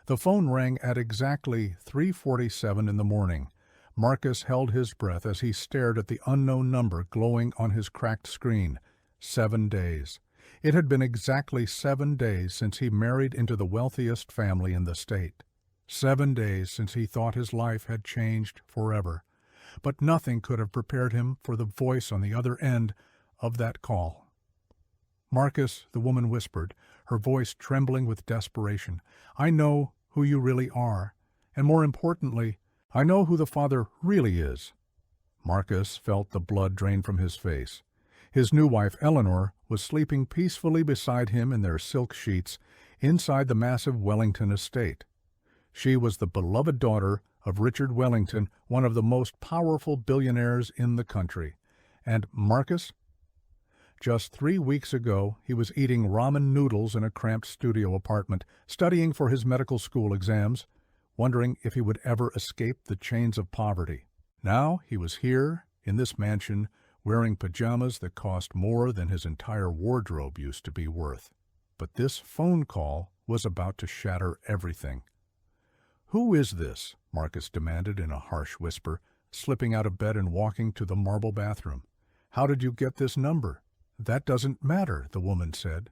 The phone rang at exactly 3:47 in the morning. Marcus held his breath as he stared at the unknown number glowing on his cracked screen. 7 days. It had been exactly 7 days since he married into the wealthiest family in the state. 7 days since he thought his life had changed forever. But nothing could have prepared him for the voice on the other end of that call. "Marcus," the woman whispered, her voice trembling with desperation, "I know who you really are, and more importantly, I know who the father really is." Marcus felt the blood drain from his face. His new wife, Eleanor, was sleeping peacefully beside him in their silk sheets inside the massive Wellington estate. She was the beloved daughter of Richard Wellington, one of the most powerful billionaires in the country. And Marcus? Just 3 weeks ago, he was eating ramen noodles in a cramped studio apartment, studying for his medical school exams, wondering if he would ever escape the chains of poverty. Now he was here, in this mansion, wearing pajamas that cost more than his entire wardrobe used to be worth. But this phone call was about to shatter everything. "Who is this?" Marcus demanded in a harsh whisper, slipping out of bed and walking to the marble bathroom. "How did you get this number?" "That doesn't matter," the woman said.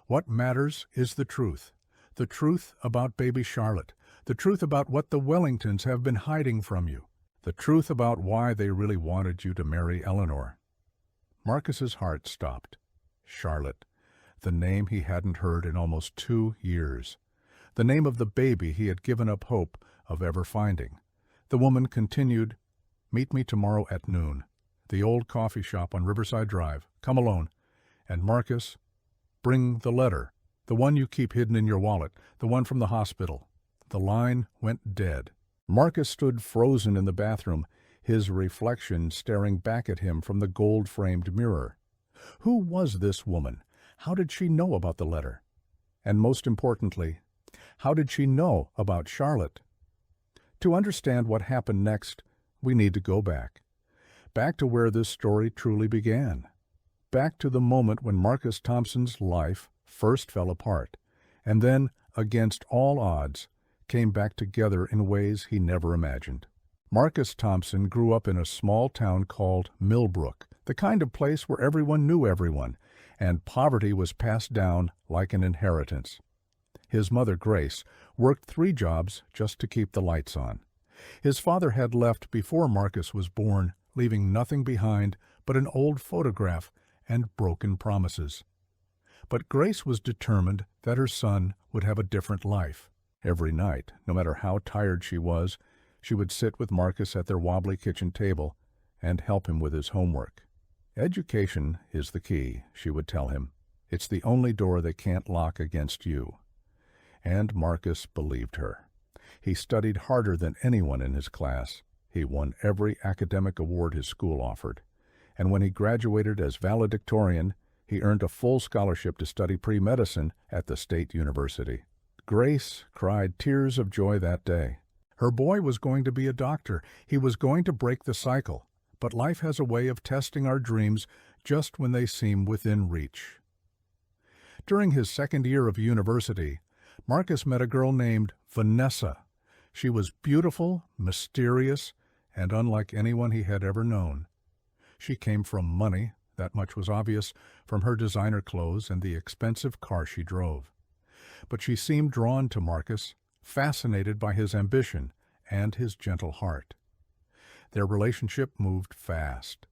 "What matters is the truth. The truth about baby Charlotte. The truth about what the Wellingtons have been hiding from you. The truth about why they really wanted you to marry Eleanor." Marcus's heart stopped. Charlotte. The name he hadn't heard in almost 2 years. The name of the baby he had given up hope of ever finding. The woman continued, "Meet me tomorrow at noon. The old coffee shop on Riverside Drive. Come alone. And Marcus, bring the letter. The one you keep hidden in your wallet. The one from the hospital." The line went dead. Marcus stood frozen in the bathroom, his reflection staring back at him from the gold-framed mirror. Who was this woman? How did she know about the letter? And most importantly, how did she know about Charlotte? To understand what happened next, we need to go back. Back to where this story truly began. Back to the moment when Marcus Thompson's life first fell apart, and then, against all odds, came back together in ways he never imagined. Marcus Thompson grew up in a small town called Millbrook, the kind of place where everyone knew everyone, and poverty was passed down like an inheritance. His mother, Grace, worked 3 jobs just to keep the lights on. His father had left before Marcus was born, leaving nothing behind but an old photograph and broken promises. But Grace was determined that her son would have a different life. Every night, no matter how tired she was, she would sit with Marcus at their wobbly kitchen table and help him with his homework. "Education is the key," she would tell him. "It's the only door they can't lock against you." And Marcus believed her. He studied harder than anyone in his class. He won every academic award his school offered. And when he graduated as valedictorian, he earned a full scholarship to study pre-medicine at the State University. Grace cried tears of joy that day. Her boy was going to be a doctor. He was going to break the cycle. But life has a way of testing our dreams just when they seem within reach. During his second year of university, Marcus met a girl named Vanessa. She was beautiful, mysterious, and unlike anyone he had ever known. She came from money, that much was obvious, from her designer clothes and the expensive car she drove. But she seemed drawn to Marcus, fascinated by his ambition and his gentle heart. Their relationship moved fast.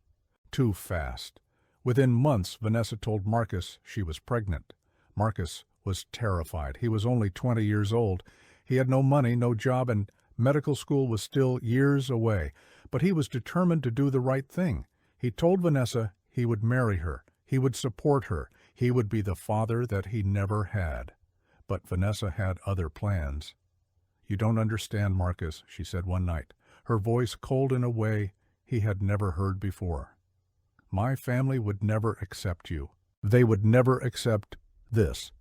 Too fast. Within months, Vanessa told Marcus she was pregnant. Marcus was terrified. He was only 20 years old. He had no money, no job, and medical school was still years away. But he was determined to do the right thing. He told Vanessa he would marry her. He would support her. He would be the father that he never had. But Vanessa had other plans. "You don't understand, Marcus," she said one night, her voice cold in a way he had never heard before. "My family would never accept you. They would never accept this."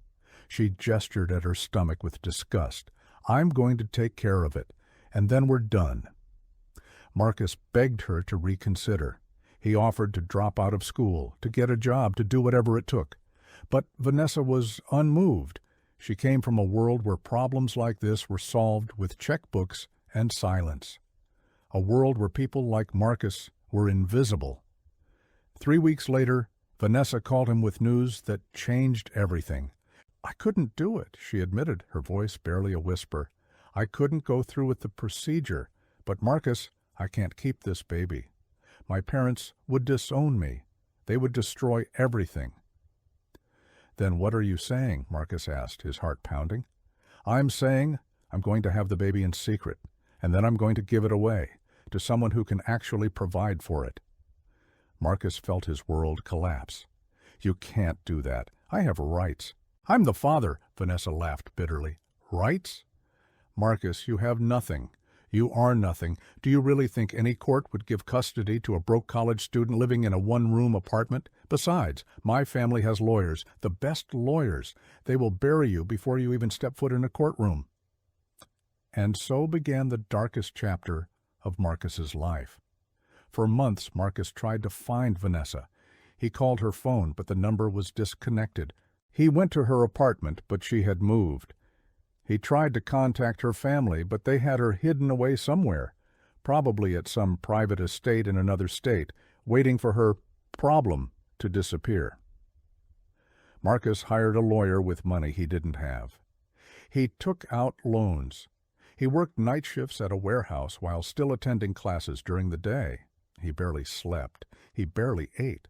She gestured at her stomach with disgust. "I'm going to take care of it, and then we're done." Marcus begged her to reconsider. He offered to drop out of school, to get a job, to do whatever it took. But Vanessa was unmoved. She came from a world where problems like this were solved with checkbooks and silence. A world where people like Marcus were invisible. 3 weeks later, Vanessa called him with news that changed everything. "I couldn't do it," she admitted, her voice barely a whisper. "I couldn't go through with the procedure. But Marcus, I can't keep this baby. My parents would disown me. They would destroy everything." "Then what are you saying?" Marcus asked, his heart pounding. "I'm saying I'm going to have the baby in secret, and then I'm going to give it away to someone who can actually provide for it." Marcus felt his world collapse. "You can't do that. I have rights." "I'm the father," Vanessa laughed bitterly. "Rights? Marcus, you have nothing. You are nothing. Do you really think any court would give custody to a broke college student living in a one-room apartment? Besides, my family has lawyers, the best lawyers. They will bury you before you even step foot in a courtroom." And so began the darkest chapter of Marcus's life. For months, Marcus tried to find Vanessa. He called her phone, but the number was disconnected. He went to her apartment, but she had moved. He tried to contact her family, but they had her hidden away somewhere, probably at some private estate in another state, waiting for her problem to disappear. Marcus hired a lawyer with money he didn't have. He took out loans. He worked night shifts at a warehouse while still attending classes during the day. He barely slept. He barely ate.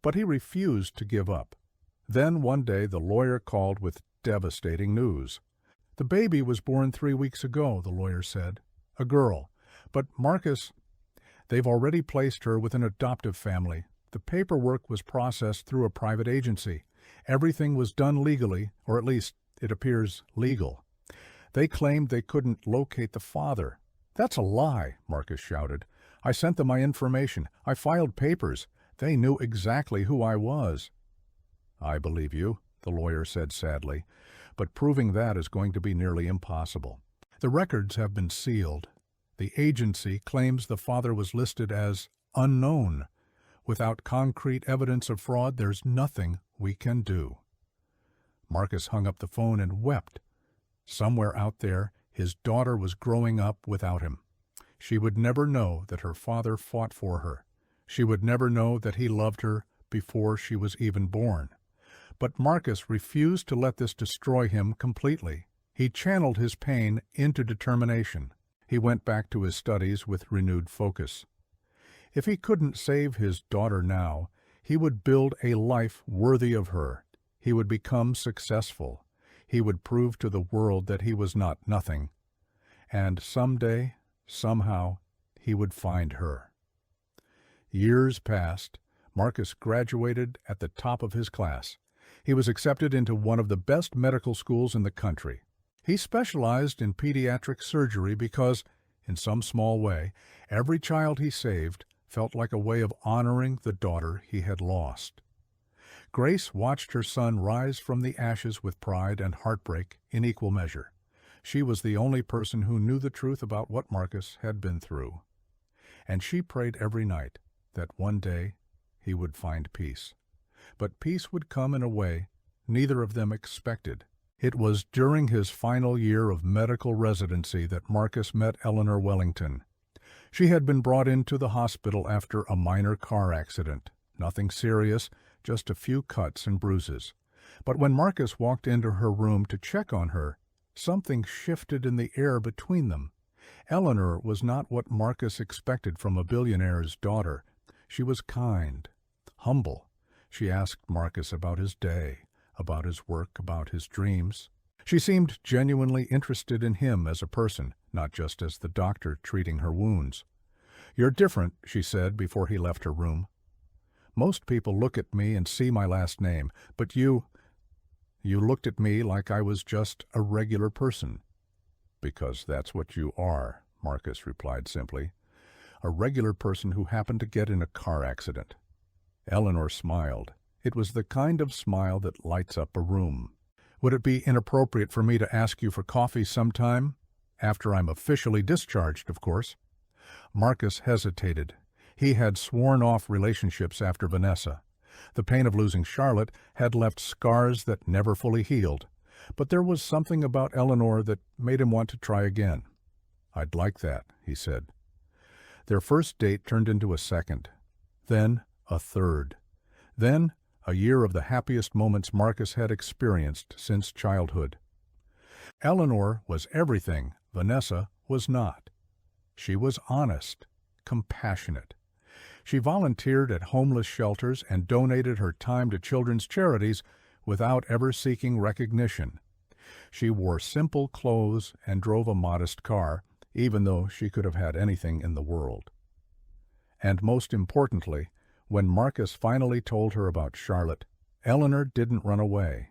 But he refused to give up. Then one day the lawyer called with devastating news. "The baby was born 3 weeks ago," the lawyer said. "A girl. But Marcus, they've already placed her with an adoptive family. The paperwork was processed through a private agency. Everything was done legally, or at least it appears legal. They claimed they couldn't locate the father." "That's a lie," Marcus shouted. "I sent them my information. I filed papers. They knew exactly who I was." "I believe you," the lawyer said sadly, "but proving that is going to be nearly impossible. The records have been sealed. The agency claims the father was listed as unknown. Without concrete evidence of fraud, there's nothing we can do." Marcus hung up the phone and wept. Somewhere out there, his daughter was growing up without him. She would never know that her father fought for her. She would never know that he loved her before she was even born. But Marcus refused to let this destroy him completely. He channeled his pain into determination. He went back to his studies with renewed focus. If he couldn't save his daughter now, he would build a life worthy of her. He would become successful. He would prove to the world that he was not nothing. And someday, somehow, he would find her. Years passed. Marcus graduated at the top of his class. He was accepted into one of the best medical schools in the country. He specialized in pediatric surgery because, in some small way, every child he saved felt like a way of honoring the daughter he had lost. Grace watched her son rise from the ashes with pride and heartbreak in equal measure. She was the only person who knew the truth about what Marcus had been through. And she prayed every night that one day he would find peace. But peace would come in a way neither of them expected. It was during his final year of medical residency that Marcus met Eleanor Wellington. She had been brought into the hospital after a minor car accident. Nothing serious, just a few cuts and bruises. But when Marcus walked into her room to check on her, something shifted in the air between them. Eleanor was not what Marcus expected from a billionaire's daughter. She was kind, humble. She asked Marcus about his day, about his work, about his dreams. She seemed genuinely interested in him as a person, not just as the doctor treating her wounds. "You're different," she said before he left her room. "Most people look at me and see my last name, but you looked at me like I was just a regular person." "Because that's what you are," Marcus replied simply. "A regular person who happened to get in a car accident." Eleanor smiled. It was the kind of smile that lights up a room. "Would it be inappropriate for me to ask you for coffee sometime? After I'm officially discharged, of course." Marcus hesitated. He had sworn off relationships after Vanessa. The pain of losing Charlotte had left scars that never fully healed. But there was something about Eleanor that made him want to try again. "I'd like that," he said. Their first date turned into a second, then a third, then a year of the happiest moments Marcus had experienced since childhood. Eleanor was everything Vanessa was not. She was honest, compassionate. She volunteered at homeless shelters and donated her time to children's charities without ever seeking recognition. She wore simple clothes and drove a modest car, even though she could have had anything in the world. And most importantly, when Marcus finally told her about Charlotte, Eleanor didn't run away.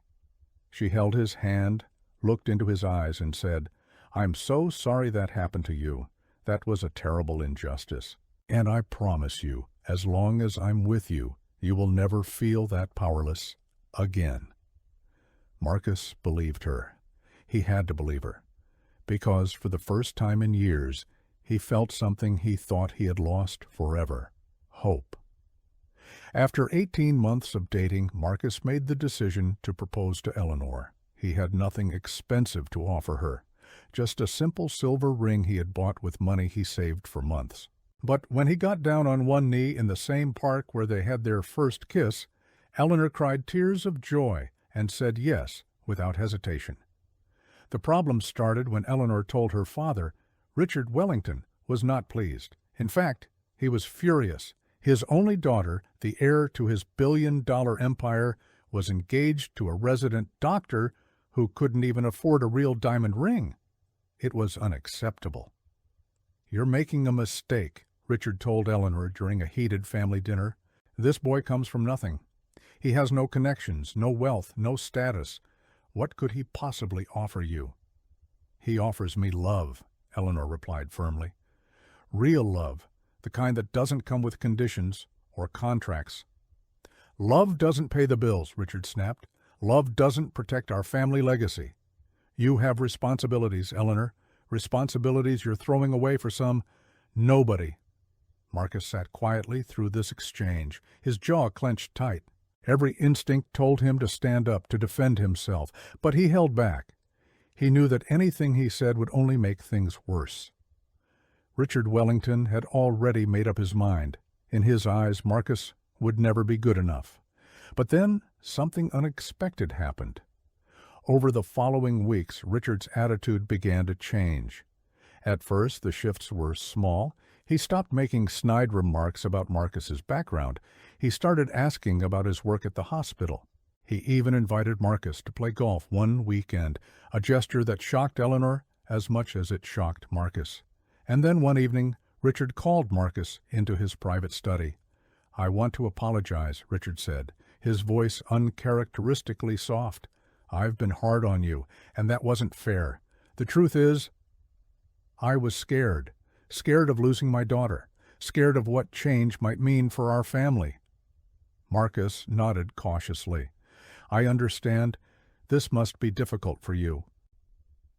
She held his hand, looked into his eyes, and said, "I'm so sorry that happened to you. That was a terrible injustice. And I promise you, as long as I'm with you, you will never feel that powerless again." Marcus believed her. He had to believe her, because for the first time in years, he felt something he thought he had lost forever: hope. After 18 months of dating, Marcus made the decision to propose to Eleanor. He had nothing expensive to offer her, just a simple silver ring he had bought with money he saved for months. But when he got down on one knee in the same park where they had their first kiss, Eleanor cried tears of joy and said yes without hesitation. The problem started when Eleanor told her father Richard Wellington was not pleased. In fact, he was furious. His only daughter, the heir to his billion-dollar empire, was engaged to a resident doctor who couldn't even afford a real diamond ring. It was unacceptable. "You're making a mistake," Richard told Eleanor during a heated family dinner. "This boy comes from nothing. He has no connections, no wealth, no status. What could he possibly offer you?" "He offers me love," Eleanor replied firmly. "Real love, the kind that doesn't come with conditions or contracts." "Love doesn't pay the bills," Richard snapped. "Love doesn't protect our family legacy. You have responsibilities, Eleanor, responsibilities you're throwing away for some nobody." Marcus sat quietly through this exchange, his jaw clenched tight. Every instinct told him to stand up, to defend himself, but he held back. He knew that anything he said would only make things worse. Richard Wellington had already made up his mind. In his eyes, Marcus would never be good enough. But then something unexpected happened. Over the following weeks, Richard's attitude began to change. At first, the shifts were small. He stopped making snide remarks about Marcus's background. He started asking about his work at the hospital. He even invited Marcus to play golf one weekend, a gesture that shocked Eleanor as much as it shocked Marcus. And then one evening, Richard called Marcus into his private study. "I want to apologize," Richard said, his voice uncharacteristically soft. "I've been hard on you, and that wasn't fair. The truth is, I was scared of losing my daughter, scared of what change might mean for our family." Marcus nodded cautiously. "I understand. This must be difficult for you."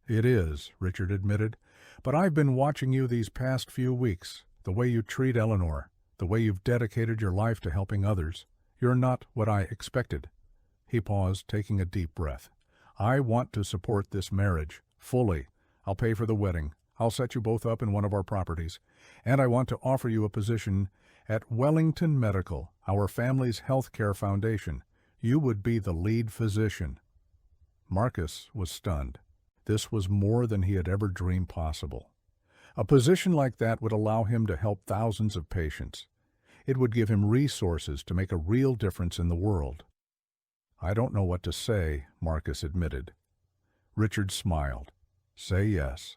"It is," Richard admitted, "but I've been watching you these past few weeks, the way you treat Eleanor, the way you've dedicated your life to helping others. You're not what I expected." He paused, taking a deep breath. "I want to support this marriage, fully. I'll pay for the wedding. I'll set you both up in one of our properties. And I want to offer you a position at Wellington Medical, our family's health care foundation. You would be the lead physician." Marcus was stunned. This was more than he had ever dreamed possible. A position like that would allow him to help thousands of patients. It would give him resources to make a real difference in the world. "I don't know what to say," Marcus admitted. Richard smiled. "Say yes.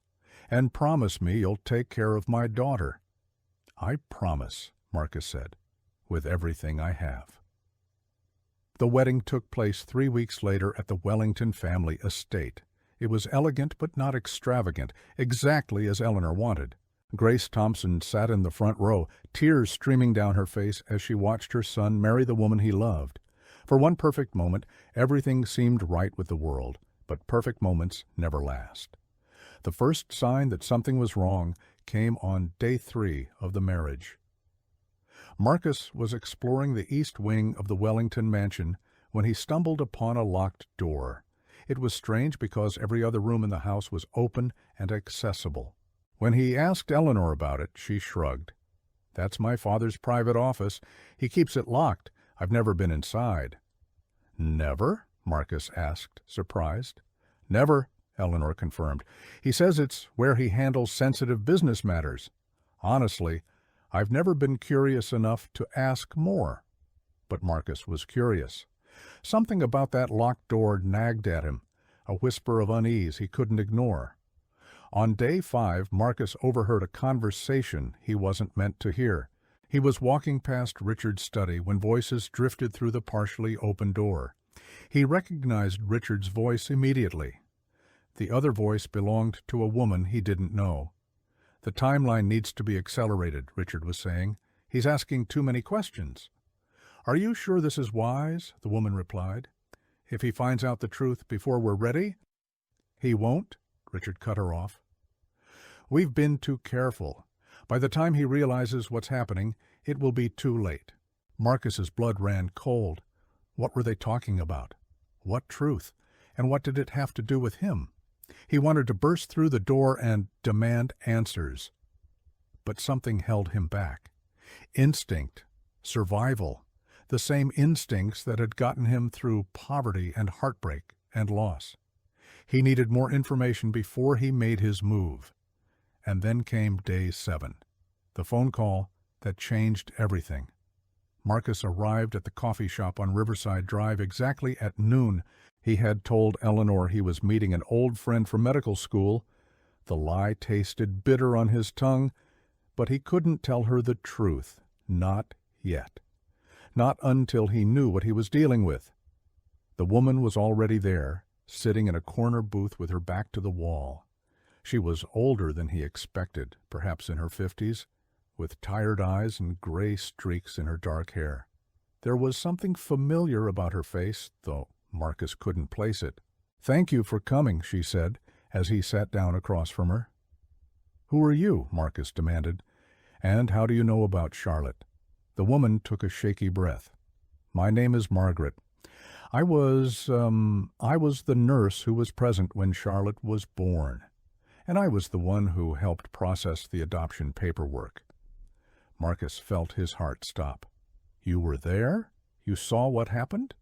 And promise me you'll take care of my daughter." "I promise," Marcus said, "with everything I have." The wedding took place 3 weeks later at the Wellington family estate. It was elegant but not extravagant, exactly as Eleanor wanted. Grace Thompson sat in the front row, tears streaming down her face as she watched her son marry the woman he loved. For one perfect moment, everything seemed right with the world, but perfect moments never last. The first sign that something was wrong came on day 3 of the marriage. Marcus was exploring the east wing of the Wellington mansion when he stumbled upon a locked door. It was strange because every other room in the house was open and accessible. When he asked Eleanor about it, she shrugged. "That's my father's private office. He keeps it locked. I've never been inside." "Never?" Marcus asked, surprised. "Never," Eleanor confirmed. "He says it's where he handles sensitive business matters. Honestly, I've never been curious enough to ask more." But Marcus was curious. Something about that locked door nagged at him, a whisper of unease he couldn't ignore. On day 5, Marcus overheard a conversation he wasn't meant to hear. He was walking past Richard's study when voices drifted through the partially open door. He recognized Richard's voice immediately. The other voice belonged to a woman he didn't know. "The timeline needs to be accelerated," Richard was saying. "He's asking too many questions." "Are you sure this is wise?" the woman replied. "If he finds out the truth before we're ready?" "He won't," Richard cut her off. "We've been too careful. By the time he realizes what's happening, it will be too late." Marcus's blood ran cold. What were they talking about? What truth? And what did it have to do with him? He wanted to burst through the door and demand answers. But something held him back. Instinct, survival, the same instincts that had gotten him through poverty and heartbreak and loss. He needed more information before he made his move. And then came day 7, the phone call that changed everything. Marcus arrived at the coffee shop on Riverside Drive exactly at noon. He had told Eleanor he was meeting an old friend from medical school. The lie tasted bitter on his tongue, but he couldn't tell her the truth. Not yet. Not until he knew what he was dealing with. The woman was already there, sitting in a corner booth with her back to the wall. She was older than he expected, perhaps in her 50s, with tired eyes and gray streaks in her dark hair. There was something familiar about her face, though Marcus couldn't place it. "Thank you for coming," she said, as he sat down across from her. "Who are you?" Marcus demanded. "And how do you know about Charlotte?" The woman took a shaky breath. "My name is Margaret. I was the nurse who was present when Charlotte was born. And I was the one who helped process the adoption paperwork." Marcus felt his heart stop. "You were there? You saw what happened?"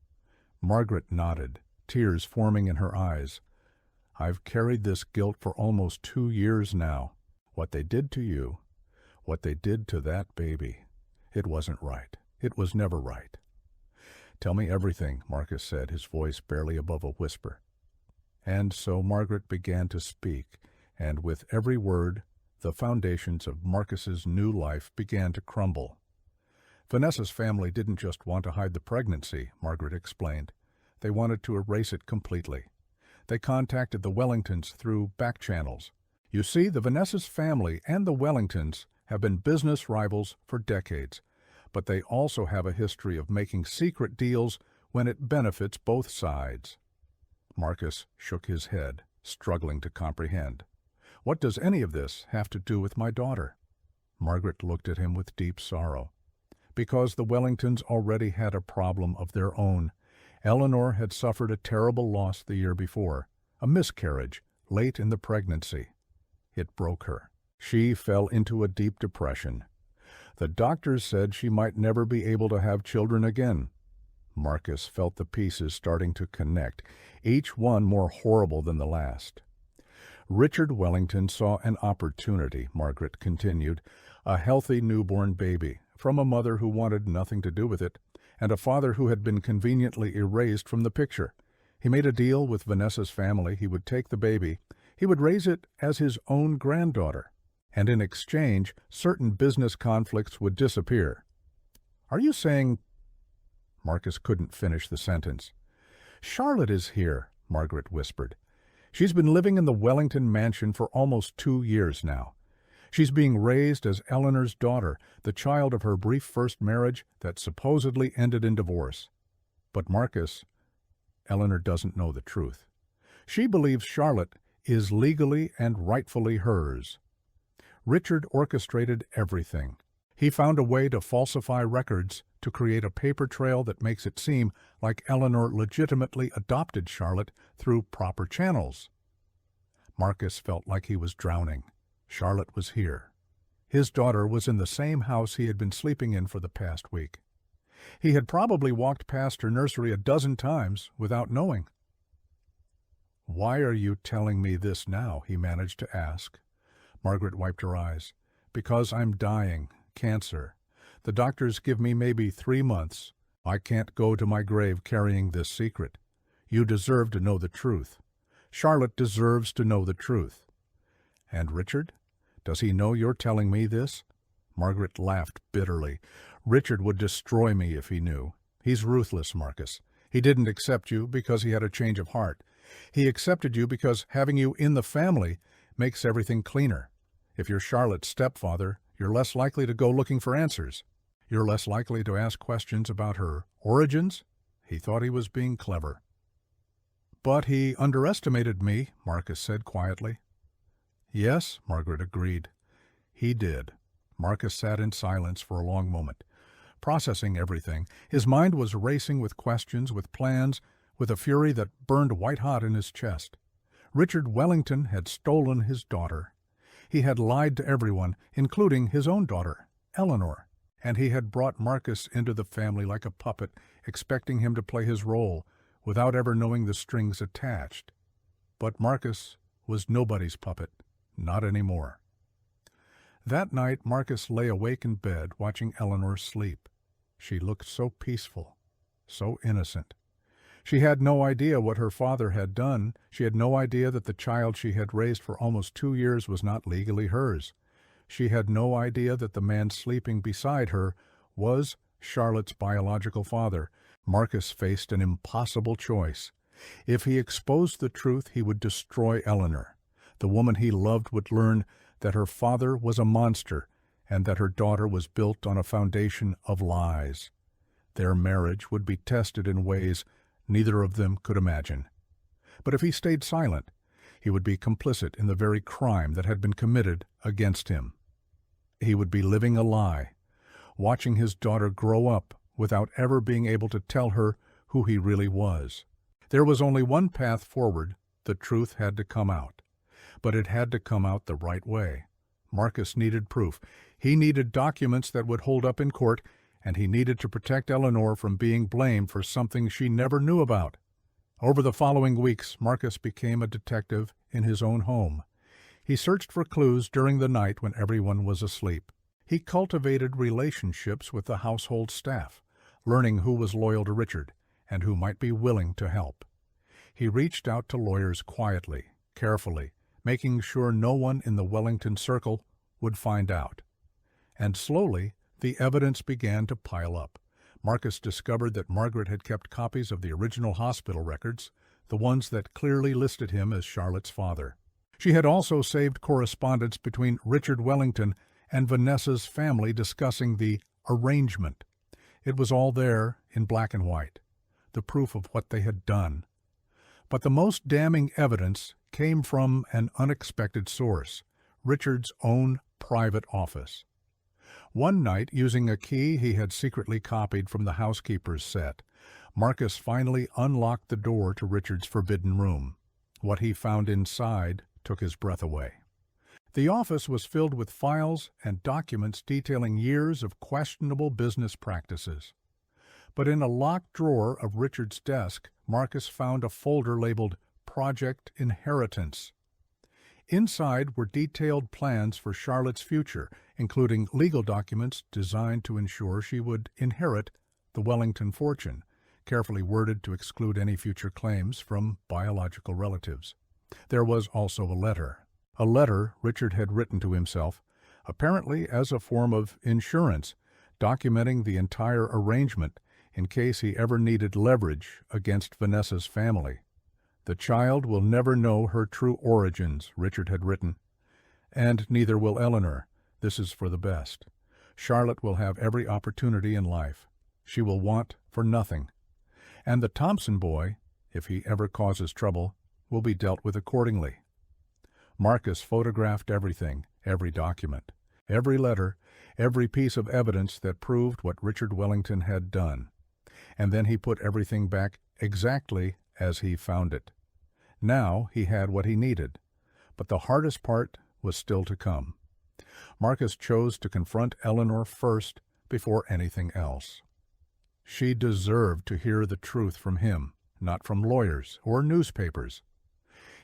Margaret nodded, tears forming in her eyes. "I've carried this guilt for almost 2 years now. What they did to you, what they did to that baby. It wasn't right. It was never right." "Tell me everything," Marcus said, his voice barely above a whisper. And so Margaret began to speak, and with every word, the foundations of Marcus's new life began to crumble. "Vanessa's family didn't just want to hide the pregnancy," Margaret explained. "They wanted to erase it completely. They contacted the Wellingtons through back channels. You see, the Vanessa's family and the Wellingtons have been business rivals for decades, but they also have a history of making secret deals when it benefits both sides." Marcus shook his head, struggling to comprehend. "What does any of this have to do with my daughter?" Margaret looked at him with deep sorrow. "Because the Wellingtons already had a problem of their own. Eleanor had suffered a terrible loss the year before, a miscarriage, late in the pregnancy. It broke her. She fell into a deep depression. The doctors said she might never be able to have children again." Marcus felt the pieces starting to connect, each one more horrible than the last. "Richard Wellington saw an opportunity," Margaret continued, "a healthy newborn baby, from a mother who wanted nothing to do with it, and a father who had been conveniently erased from the picture. He made a deal with Vanessa's family. He would take the baby. He would raise it as his own granddaughter. And in exchange, certain business conflicts would disappear." "Are you saying—" Marcus couldn't finish the sentence. "Charlotte is here," Margaret whispered. "She's been living in the Wellington mansion for almost 2 years now. She's being raised as Eleanor's daughter, the child of her brief first marriage that supposedly ended in divorce. But Marcus, Eleanor doesn't know the truth. She believes Charlotte is legally and rightfully hers. Richard orchestrated everything. He found a way to falsify records to create a paper trail that makes it seem like Eleanor legitimately adopted Charlotte through proper channels. Marcus felt like he was drowning. Charlotte was here. His daughter was in the same house he had been sleeping in for the past week. He had probably walked past her nursery a dozen times without knowing. "Why are you telling me this now?" he managed to ask. Margaret wiped her eyes. "Because I'm dying. Cancer. The doctors give me maybe 3 months. I can't go to my grave carrying this secret. You deserve to know the truth. Charlotte deserves to know the truth." "And Richard? Does he know you're telling me this?" Margaret laughed bitterly. "Richard would destroy me if he knew. He's ruthless, Marcus. He didn't accept you because he had a change of heart. He accepted you because having you in the family makes everything cleaner. If you're Charlotte's stepfather, you're less likely to go looking for answers. You're less likely to ask questions about her origins." He thought he was being clever. "But he underestimated me," Marcus said quietly. "Yes," Margaret agreed. "He did." Marcus sat in silence for a long moment, processing everything. His mind was racing with questions, with plans, with a fury that burned white-hot in his chest. Richard Wellington had stolen his daughter. He had lied to everyone, including his own daughter, Eleanor, and he had brought Marcus into the family like a puppet, expecting him to play his role, without ever knowing the strings attached. But Marcus was nobody's puppet, not anymore. That night Marcus lay awake in bed, watching Eleanor sleep. She looked so peaceful, so innocent. She had no idea what her father had done. She had no idea that the child she had raised for almost 2 years was not legally hers. She had no idea that the man sleeping beside her was Charlotte's biological father. Marcus faced an impossible choice. If he exposed the truth, he would destroy Eleanor. The woman he loved would learn that her father was a monster and that her daughter was built on a foundation of lies. Their marriage would be tested in ways neither of them could imagine. But if he stayed silent, he would be complicit in the very crime that had been committed against him. He would be living a lie, watching his daughter grow up without ever being able to tell her who he really was. There was only one path forward. The truth had to come out. But it had to come out the right way. Marcus needed proof. He needed documents that would hold up in court, and he needed to protect Eleanor from being blamed for something she never knew about. Over the following weeks, Marcus became a detective in his own home. He searched for clues during the night when everyone was asleep. He cultivated relationships with the household staff, learning who was loyal to Richard and who might be willing to help. He reached out to lawyers quietly, carefully, making sure no one in the Wellington circle would find out. And slowly, the evidence began to pile up. Marcus discovered that Margaret had kept copies of the original hospital records, the ones that clearly listed him as Charlotte's father. She had also saved correspondence between Richard Wellington and Vanessa's family discussing the arrangement. It was all there in black and white, the proof of what they had done. But the most damning evidence came from an unexpected source, Richard's own private office. One night, using a key he had secretly copied from the housekeeper's set, Marcus finally unlocked the door to Richard's forbidden room. What he found inside took his breath away. The office was filled with files and documents detailing years of questionable business practices. But in a locked drawer of Richard's desk, Marcus found a folder labeled Project Inheritance. Inside were detailed plans for Charlotte's future, including legal documents designed to ensure she would inherit the Wellington fortune, carefully worded to exclude any future claims from biological relatives. There was also a letter Richard had written to himself, apparently as a form of insurance, documenting the entire arrangement in case he ever needed leverage against Vanessa's family. "The child will never know her true origins," Richard had written, "and neither will Eleanor. This is for the best. Charlotte will have every opportunity in life. She will want for nothing. And the Thompson boy, if he ever causes trouble, will be dealt with accordingly." Marcus photographed everything, every document, Every letter, every piece of evidence that proved what Richard Wellington had done. And then he put everything back exactly as he found it. Now he had what he needed. But the hardest part was still to come. Marcus chose to confront Eleanor first before anything else. She deserved to hear the truth from him, not from lawyers or newspapers.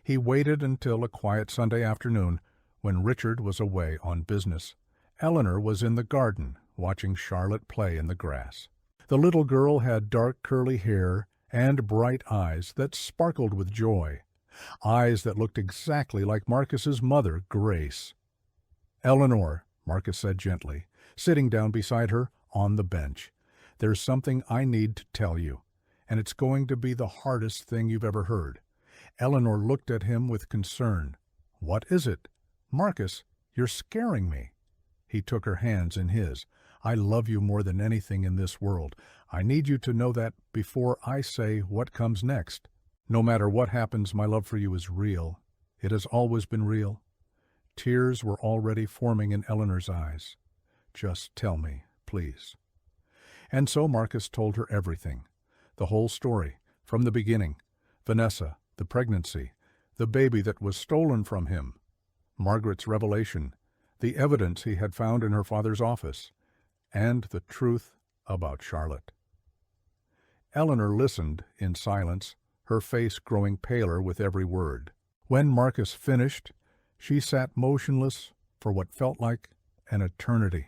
He waited until a quiet Sunday afternoon when Richard was away on business. Eleanor was in the garden watching Charlotte play in the grass. The little girl had dark curly hair and bright eyes that sparkled with joy, eyes that looked exactly like Marcus's mother, Grace. "Eleanor," Marcus said gently, sitting down beside her on the bench, "there's something I need to tell you, and it's going to be the hardest thing you've ever heard." Eleanor looked at him with concern. "What is it?" "Marcus, you're scaring me." He took her hands in his. "I love you more than anything in this world. I need you to know that before I say what comes next. No matter what happens, my love for you is real. It has always been real." Tears were already forming in Eleanor's eyes. "Just tell me, please." And so Marcus told her everything. The whole story, from the beginning. Vanessa, the pregnancy, the baby that was stolen from him, Margaret's revelation, the evidence he had found in her father's office, and the truth about Charlotte. Eleanor listened in silence, her face growing paler with every word. When Marcus finished, she sat motionless for what felt like an eternity.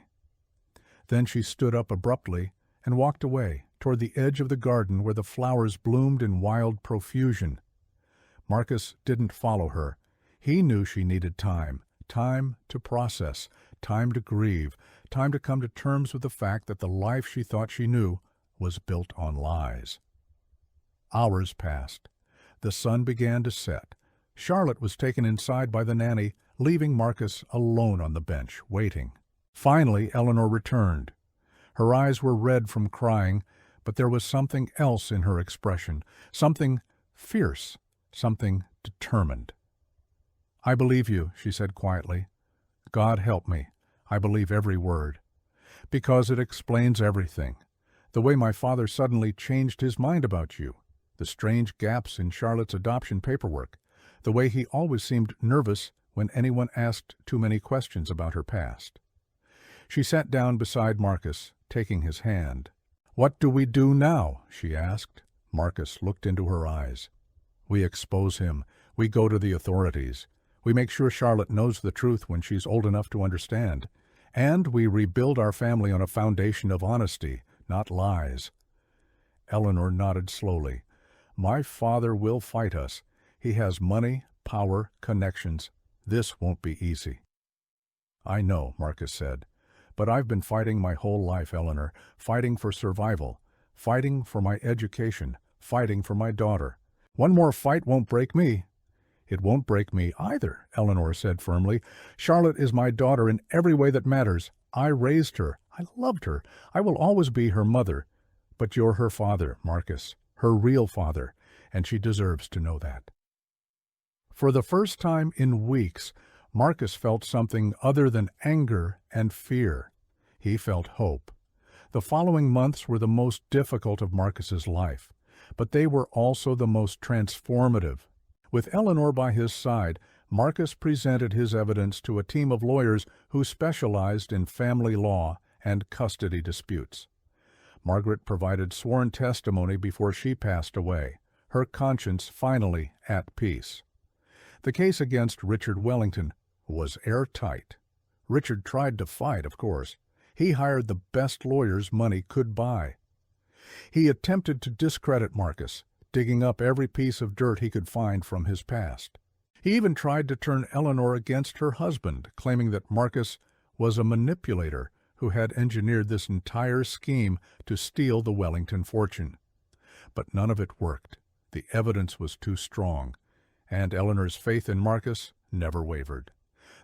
Then she stood up abruptly and walked away toward the edge of the garden where the flowers bloomed in wild profusion. Marcus didn't follow her. He knew she needed time to process, time to grieve, time to come to terms with the fact that the life she thought she knew was built on lies. Hours passed. The sun began to set. Charlotte was taken inside by the nanny, leaving Marcus alone on the bench, waiting. Finally, Eleanor returned. Her eyes were red from crying, but there was something else in her expression, something fierce, something determined. "I believe you," she said quietly. "God help me. I believe every word. Because it explains everything. The way my father suddenly changed his mind about you, the strange gaps in Charlotte's adoption paperwork, the way he always seemed nervous when anyone asked too many questions about her past." She sat down beside Marcus, taking his hand. "What do we do now?" she asked. Marcus looked into her eyes. "We expose him. We go to the authorities. We make sure Charlotte knows the truth when she's old enough to understand. And we rebuild our family on a foundation of honesty, not lies." Eleanor nodded slowly. "My father will fight us. He has money, power, connections. This won't be easy." "I know," Marcus said. "But I've been fighting my whole life, Eleanor, fighting for survival, fighting for my education, fighting for my daughter. One more fight won't break me." "It won't break me either," Eleanor said firmly. "Charlotte is my daughter in every way that matters. I raised her. I loved her. I will always be her mother. But you're her father, Marcus, her real father, and she deserves to know that." For the first time in weeks, Marcus felt something other than anger and fear. He felt hope. The following months were the most difficult of Marcus's life, but they were also the most transformative. With Eleanor by his side, Marcus presented his evidence to a team of lawyers who specialized in family law and custody disputes. Margaret provided sworn testimony before she passed away, her conscience finally at peace. The case against Richard Wellington was airtight. Richard tried to fight, of course. He hired the best lawyers money could buy. He attempted to discredit Marcus, digging up every piece of dirt he could find from his past. He even tried to turn Eleanor against her husband, claiming that Marcus was a manipulator who had engineered this entire scheme to steal the Wellington fortune. But none of it worked. The evidence was too strong, and Eleanor's faith in Marcus never wavered.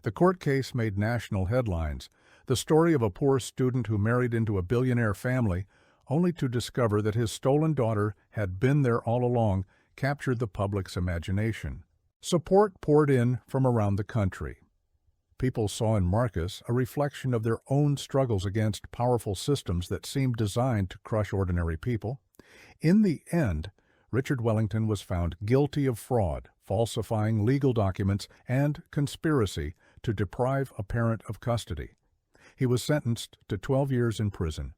The court case made national headlines, the story of a poor student who married into a billionaire family only to discover that his stolen daughter had been there all along, captured the public's imagination. Support poured in from around the country. People saw in Marcus a reflection of their own struggles against powerful systems that seemed designed to crush ordinary people. In the end, Richard Wellington was found guilty of fraud, falsifying legal documents, and conspiracy to deprive a parent of custody. He was sentenced to 12 years in prison.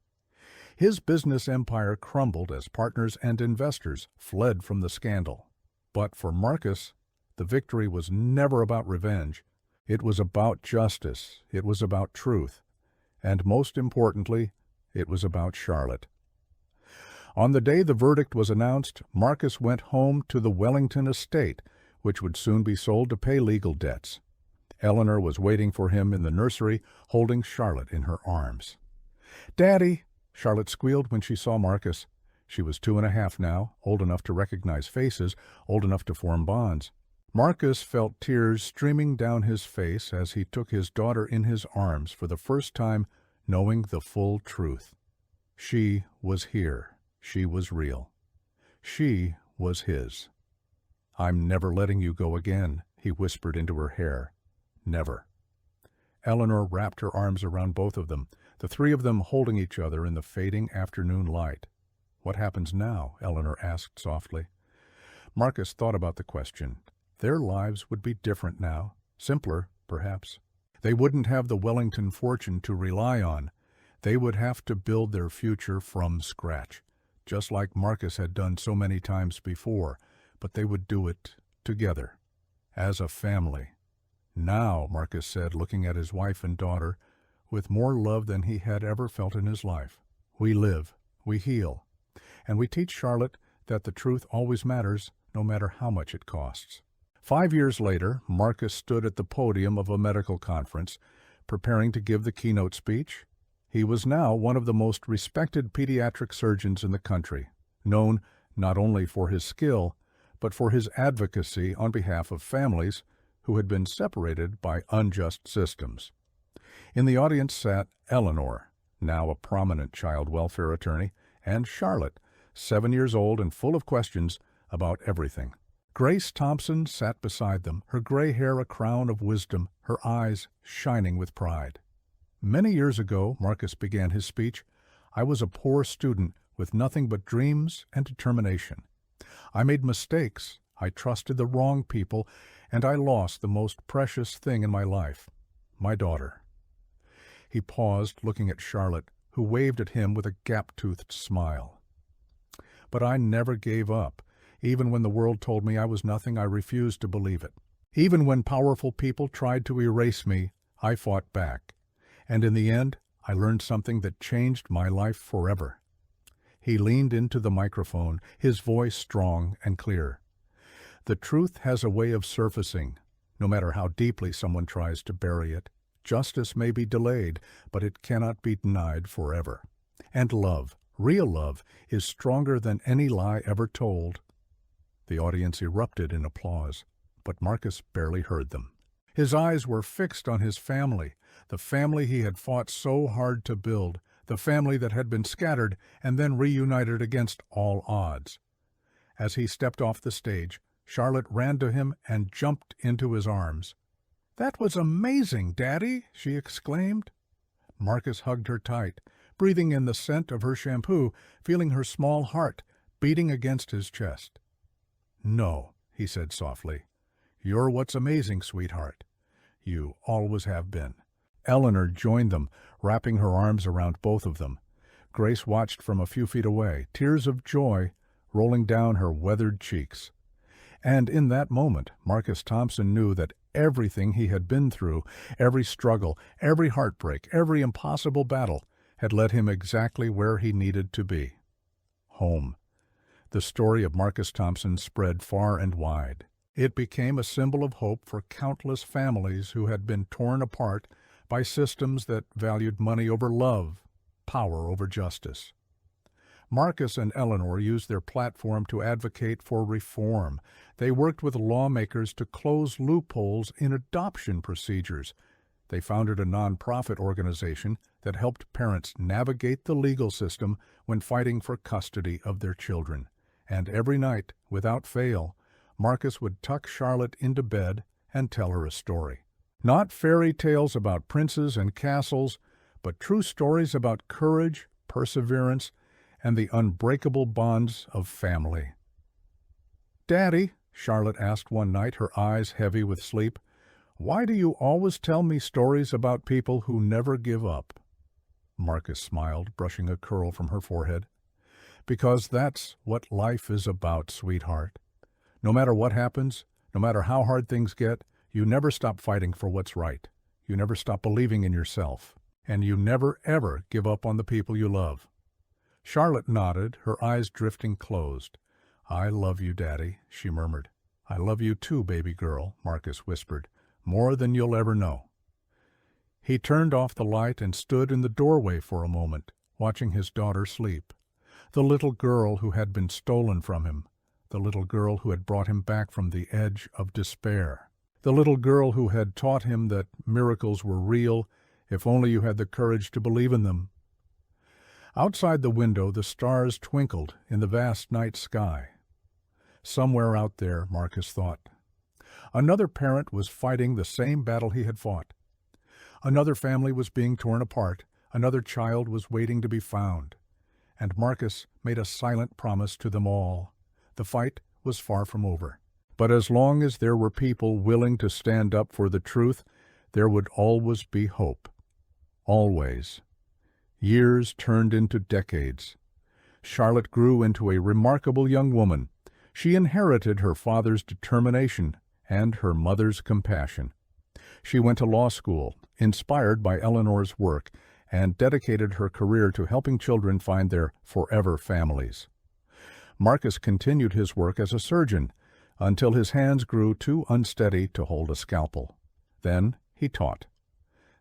His business empire crumbled as partners and investors fled from the scandal. But for Marcus, the victory was never about revenge. It was about justice. It was about truth. And most importantly, it was about Charlotte. On the day the verdict was announced, Marcus went home to the Wellington estate, which would soon be sold to pay legal debts. Eleanor was waiting for him in the nursery, holding Charlotte in her arms. "Daddy," Charlotte squealed when she saw Marcus. She was 2.5 now, old enough to recognize faces, old enough to form bonds. Marcus felt tears streaming down his face as he took his daughter in his arms for the first time, knowing the full truth. She was here. She was real. She was his. "I'm never letting you go again," he whispered into her hair. "Never." Eleanor wrapped her arms around both of them, the three of them holding each other in the fading afternoon light. "What happens now?" Eleanor asked softly. Marcus thought about the question. Their lives would be different now, simpler, perhaps. They wouldn't have the Wellington fortune to rely on. They would have to build their future from scratch, just like Marcus had done so many times before, but they would do it together, as a family. "Now," Marcus said, looking at his wife and daughter, with more love than he had ever felt in his life, "we live, we heal, and we teach Charlotte that the truth always matters, no matter how much it costs." 5 years later, Marcus stood at the podium of a medical conference, preparing to give the keynote speech. He was now one of the most respected pediatric surgeons in the country, known not only for his skill, but for his advocacy on behalf of families who had been separated by unjust systems. In the audience sat Eleanor, now a prominent child welfare attorney, and Charlotte, 7 years old and full of questions about everything. Grace Thompson sat beside them, her gray hair a crown of wisdom, her eyes shining with pride. "Many years ago," Marcus began his speech, "I was a poor student with nothing but dreams and determination. I made mistakes, I trusted the wrong people, and I lost the most precious thing in my life, my daughter." He paused, looking at Charlotte, who waved at him with a gap-toothed smile. "But I never gave up. Even when the world told me I was nothing, I refused to believe it. Even when powerful people tried to erase me, I fought back. And in the end, I learned something that changed my life forever." He leaned into the microphone, his voice strong and clear. "The truth has a way of surfacing, no matter how deeply someone tries to bury it. Justice may be delayed, but it cannot be denied forever. And love, real love, is stronger than any lie ever told." The audience erupted in applause, but Marcus barely heard them. His eyes were fixed on his family, the family he had fought so hard to build, the family that had been scattered and then reunited against all odds. As he stepped off the stage, Charlotte ran to him and jumped into his arms. "That was amazing, Daddy!" she exclaimed. Marcus hugged her tight, breathing in the scent of her shampoo, feeling her small heart beating against his chest. "No," he said softly. "You're what's amazing, sweetheart. You always have been." Eleanor joined them, wrapping her arms around both of them. Grace watched from a few feet away, tears of joy rolling down her weathered cheeks. And in that moment, Marcus Thompson knew that everything he had been through, every struggle, every heartbreak, every impossible battle, had led him exactly where he needed to be. Home. The story of Marcus Thompson spread far and wide. It became a symbol of hope for countless families who had been torn apart by systems that valued money over love, power over justice. Marcus and Eleanor used their platform to advocate for reform. They worked with lawmakers to close loopholes in adoption procedures. They founded a nonprofit organization that helped parents navigate the legal system when fighting for custody of their children. And every night, without fail, Marcus would tuck Charlotte into bed and tell her a story. Not fairy tales about princes and castles, but true stories about courage, perseverance, and the unbreakable bonds of family. "Daddy," Charlotte asked one night, her eyes heavy with sleep, "why do you always tell me stories about people who never give up?" Marcus smiled, brushing a curl from her forehead. "Because that's what life is about, sweetheart. No matter what happens, no matter how hard things get, you never stop fighting for what's right. You never stop believing in yourself. And you never, ever give up on the people you love." Charlotte nodded, her eyes drifting closed. "I love you, Daddy," she murmured. "I love you too, baby girl," Marcus whispered, "more than you'll ever know." He turned off the light and stood in the doorway for a moment, watching his daughter sleep. The little girl who had been stolen from him, the little girl who had brought him back from the edge of despair, the little girl who had taught him that miracles were real if only you had the courage to believe in them. Outside the window, the stars twinkled in the vast night sky. Somewhere out there, Marcus thought, another parent was fighting the same battle he had fought. Another family was being torn apart. Another child was waiting to be found. And Marcus made a silent promise to them all. The fight was far from over. But as long as there were people willing to stand up for the truth, there would always be hope. Always. Years turned into decades. Charlotte grew into a remarkable young woman. She inherited her father's determination and her mother's compassion. She went to law school, inspired by Eleanor's work, and dedicated her career to helping children find their forever families. Marcus continued his work as a surgeon until his hands grew too unsteady to hold a scalpel. Then he taught.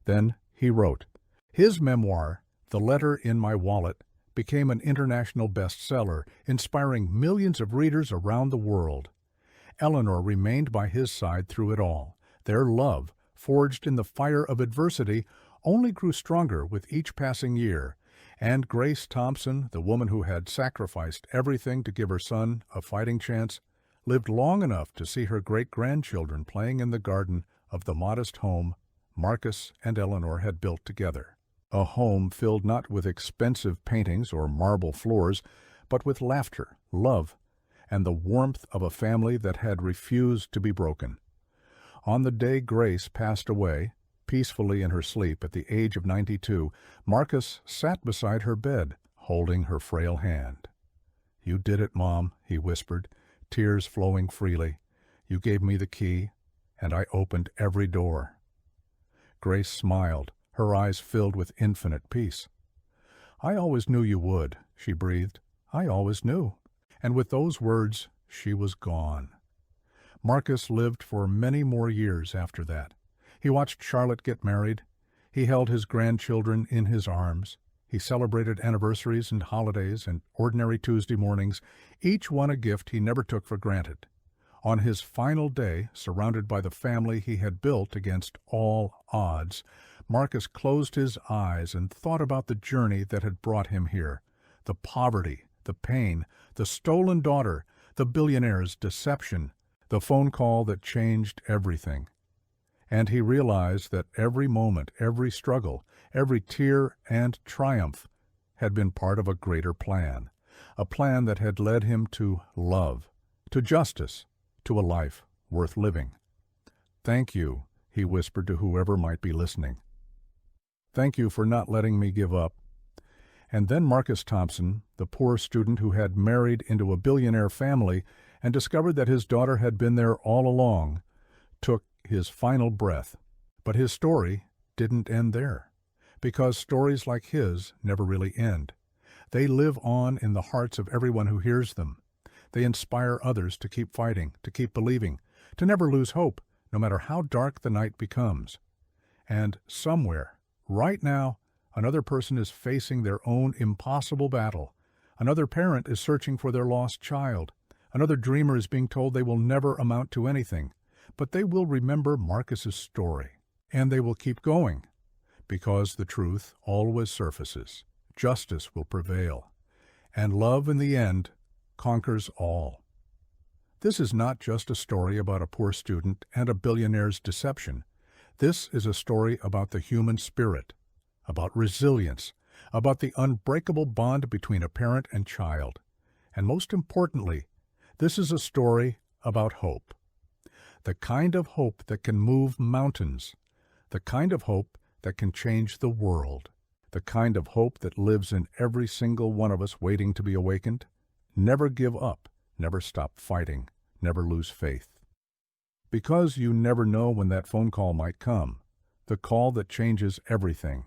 Then he wrote. His memoir, The Letter in My Wallet, became an international bestseller, inspiring millions of readers around the world. Eleanor remained by his side through it all. Their love, forged in the fire of adversity, only grew stronger with each passing year. And Grace Thompson, the woman who had sacrificed everything to give her son a fighting chance, lived long enough to see her great-grandchildren playing in the garden of the modest home Marcus and Eleanor had built together. A home filled not with expensive paintings or marble floors, but with laughter, love, and the warmth of a family that had refused to be broken. On the day Grace passed away, peacefully in her sleep at the age of 92, Marcus sat beside her bed, holding her frail hand. "You did it, Mom," he whispered, tears flowing freely. "You gave me the key, and I opened every door." Grace smiled, her eyes filled with infinite peace. "I always knew you would," she breathed. "I always knew." And with those words, she was gone. Marcus lived for many more years after that. He watched Charlotte get married. He held his grandchildren in his arms. He celebrated anniversaries and holidays and ordinary Tuesday mornings, each one a gift he never took for granted. On his final day, surrounded by the family he had built against all odds, Marcus closed his eyes and thought about the journey that had brought him here. The poverty, the pain, the stolen daughter, the billionaire's deception, the phone call that changed everything. And he realized that every moment, every struggle, every tear and triumph had been part of a greater plan, a plan that had led him to love, to justice, to a life worth living. "Thank you," he whispered to whoever might be listening. "Thank you for not letting me give up." And then Marcus Thompson, the poor student who had married into a billionaire family and discovered that his daughter had been there all along, took his final breath. But his story didn't end there, because stories like his never really end. They live on in the hearts of everyone who hears them. They inspire others to keep fighting, to keep believing, to never lose hope, no matter how dark the night becomes. And somewhere, right now, another person is facing their own impossible battle. Another parent is searching for their lost child. Another dreamer is being told they will never amount to anything. But they will remember Marcus's story, and they will keep going, because the truth always surfaces. Justice will prevail, and love in the end conquers all. This is not just a story about a poor student and a billionaire's deception. This is a story about the human spirit, about resilience, about the unbreakable bond between a parent and child. And most importantly, this is a story about hope. The kind of hope that can move mountains, the kind of hope that can change the world, the kind of hope that lives in every single one of us waiting to be awakened. Never give up, never stop fighting, never lose faith. Because you never know when that phone call might come, the call that changes everything.